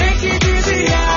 take it easy, yeah.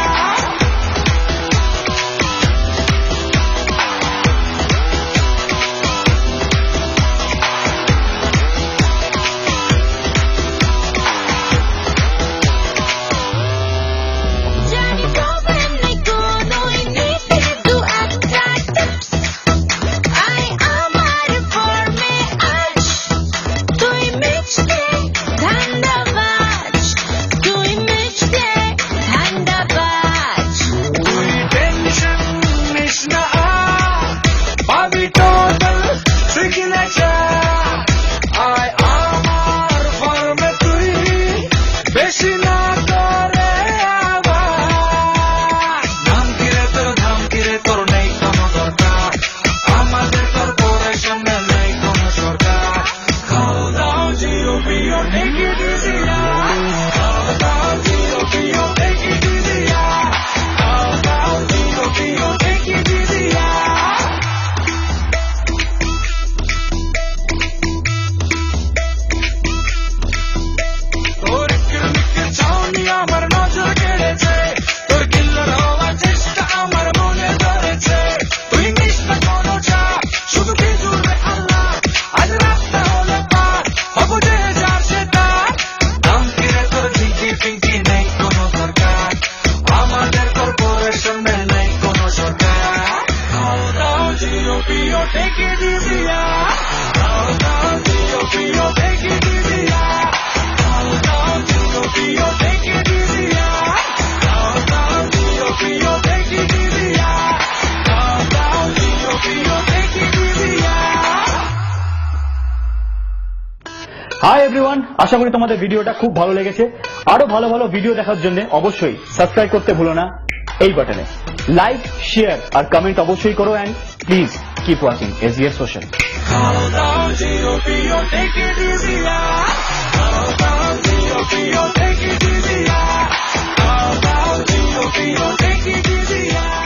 Take it easy, yeah. Calm down, G.O.P.O. Take it easy, yeah. Calm down, G.O.P.O. Take it easy, yeah. Calm down, G.O.P.O. Take it easy, yeah. Calm down, G.O.P.O. Take it easy, yeah. Hi everyone, আশা করি তোমাদের ভিডিওটা খুব ভালো লেগেছে। আরো ভালো ভালো ভিডিও দেখার জন্য অবশ্যই সাবস্ক্রাইব করতে ভুলো না এই বাটনে। লাইক, শেয়ার আর কমেন্ট অবশ্যই করো and please keep watching SVS Social. Calm down, G.O.P.O. Take it easy, yeah. Calm down, G.O.P.O. Take it easy, yeah. Calm down, G.O.P.O. Take it easy, yeah.